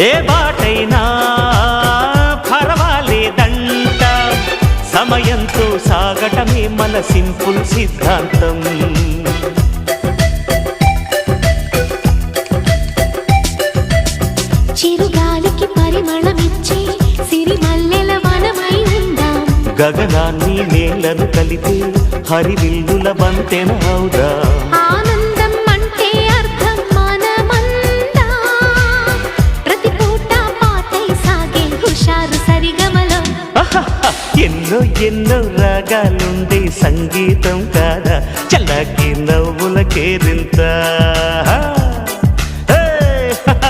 ఏ బాటైనా పర్వాలేదంట, సమయంతో సాగటమే మన సింపుల్ సిద్ధాంతం. చిరుగాలికి పరిమళమిచ్చే సిరిమల్లెల వనమై ఉందాం, గగనాన్ని నేలను కలిపే హరివిల్లుల బంతెన అవుదాం. ఆనందం అంటే అర్థం మనమందా, ప్రతి పూట పాటై సాగే హుషారు సరిగమలో. ఎన్నో ఎన్నో రాగాలుండే సంగీతం కాదా, చల్లకి నవ్వుల కేరింత.